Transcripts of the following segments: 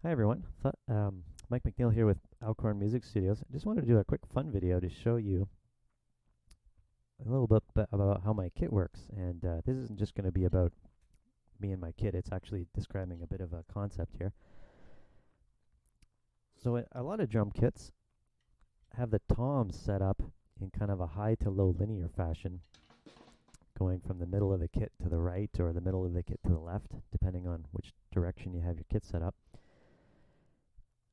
Hi everyone, Mike McNeil here with Alcorn Music Studios. I just wanted to do a quick fun video to show you a little bit about how my kit works. And this isn't just going to be about me and my kit, it's actually describing a bit of a concept here. So a lot of drum kits have the toms set up in kind of a high to low linear fashion, going from the middle of the kit to the right or the middle of the kit to the left, depending on which direction you have your kit set up.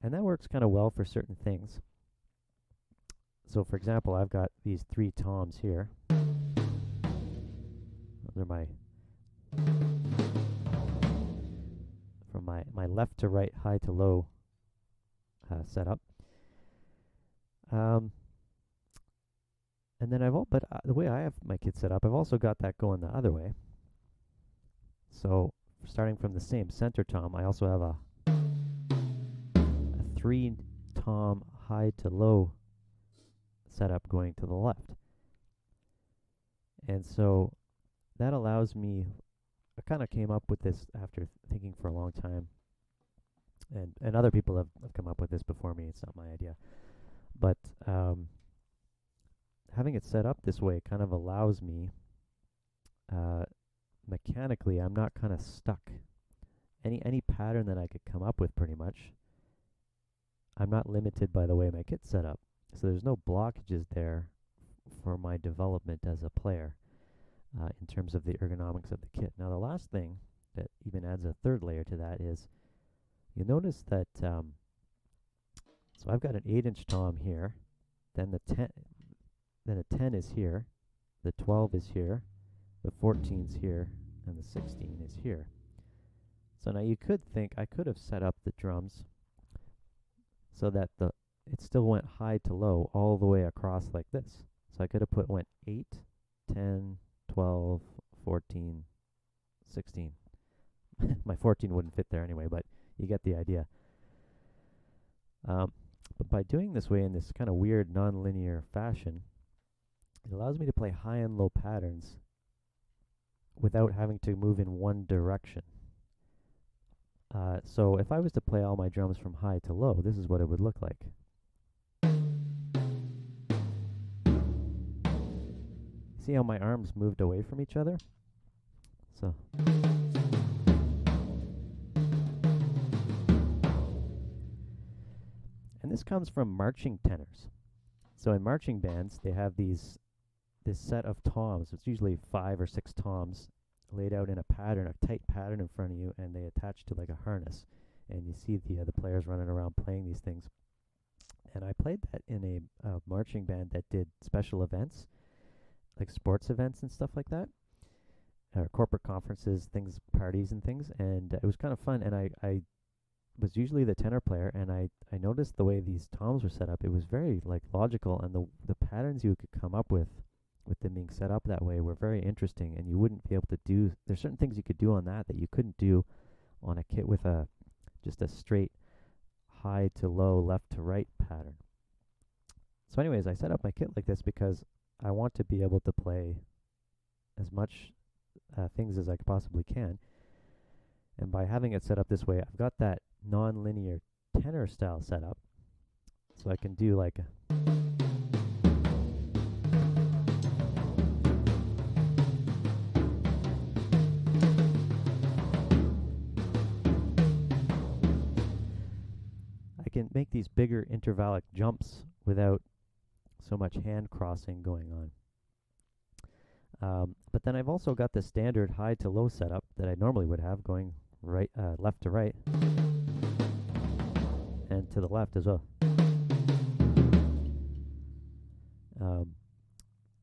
And that works kind of well for certain things. So for example, I've got these three toms here. Those are from my left to right, high to low setup. And then the way I have my kit set up, I've also got that going the other way. So starting from the same center tom, I also have a three tom high to low setup going to the left. And so that allows me, I kind of came up with this after thinking for a long time, and other people have come up with this before me. It's not my idea. But having it set up this way kind of allows me, mechanically, I'm not kind of stuck. Any pattern that I could come up with pretty much, I'm not limited by the way my kit's set up. So there's no blockages there for my development as a player in terms of the ergonomics of the kit. Now, the last thing that even adds a third layer to that is you notice that, so I've got an 8-inch tom here, then the 10 is here, the 12 is here, the 14's here, and the 16 is here. So now you could think I could have set up the drums so that it still went high to low all the way across like this. So I could have went 8, 10, 12, 14, 16. My 14 wouldn't fit there anyway, but you get the idea. But by doing this way in this kind of weird non-linear fashion, it allows me to play high and low patterns without having to move in one direction. So if I was to play all my drums from high to low, this is what it would look like. See how my arms moved away from each other? So. And this comes from marching tenors. So in marching bands, they have this set of toms. It's usually 5 or 6 toms laid out in a pattern, a tight pattern in front of you, and they attach to like a harness. And you see the players running around playing these things. And I played that in a marching band that did special events, like sports events and stuff like that, or corporate conferences, things, parties and things. And it was kind of fun. And I was usually the tenor player, and I noticed the way these toms were set up. It was very like logical, and the patterns you could come up with them being set up that way were very interesting, and you wouldn't be able to do, there's certain things you could do on that you couldn't do on a kit with just a straight high to low, left to right pattern. So anyways, I set up my kit like this because I want to be able to play as much things as I possibly can. And by having it set up this way, I've got that non-linear tenor style setup. So I can do like I can make these bigger intervallic jumps without so much hand crossing going on. But then I've also got the standard high to low setup that I normally would have going left to right and to the left as well.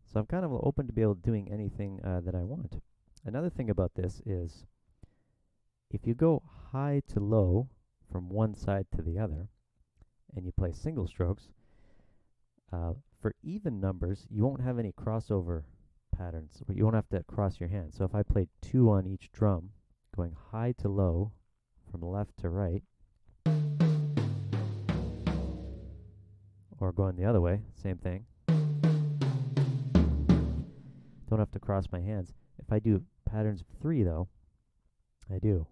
So I'm kind of open to be able to doing anything that I want. Another thing about this is if you go high to low from one side to the other and you play single strokes, for even numbers, you won't have any crossover patterns. You won't have to cross your hands. So if I played 2 on each drum, going high to low from left to right, or going the other way, same thing. Don't have to cross my hands. If I do patterns of 3 though, I do.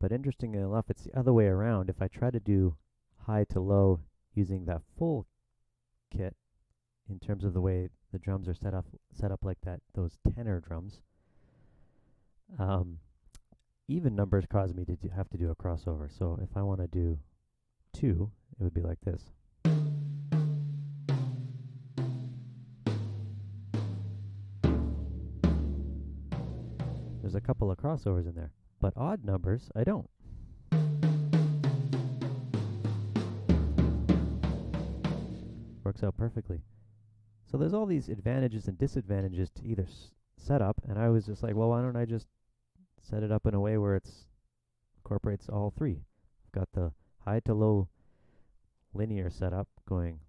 But interestingly enough, it's the other way around. If I try to do high to low using that full kit in terms of the way the drums are set up like that, those tenor drums, um, even numbers cause me to have to do a crossover. So if I want to do 2, it would be like this. There's a couple of crossovers in there, but odd numbers, I don't. Works out perfectly. So there's all these advantages and disadvantages to either setup, and I was just like, well, why don't I just set it up in a way where it's incorporates all three. I've got the high to low linear setup going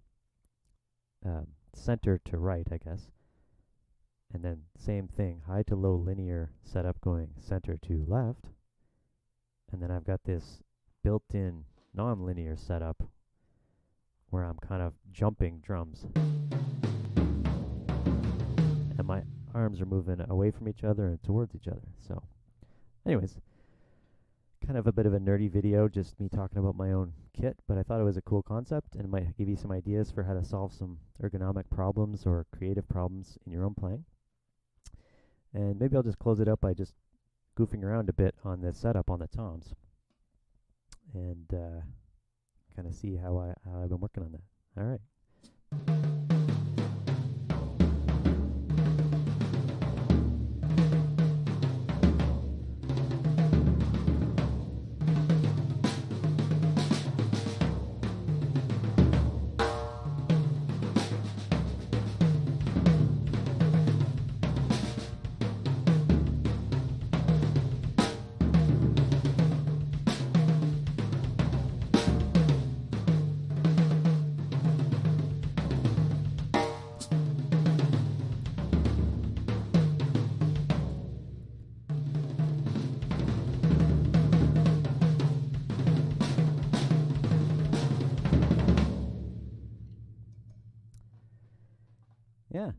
center to right, I guess. And then same thing, high to low linear setup going center to left. And then I've got this built-in non-linear setup where I'm kind of jumping drums. And my arms are moving away from each other and towards each other. So anyways, kind of a bit of a nerdy video, just me talking about my own kit, but I thought it was a cool concept and it might give you some ideas for how to solve some ergonomic problems or creative problems in your own playing. And maybe I'll just close it up by just goofing around a bit on this setup on the toms and kind of see how I've been working on that. All right. Yeah.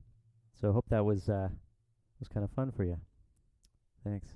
So hope that was kind of fun for you. Thanks.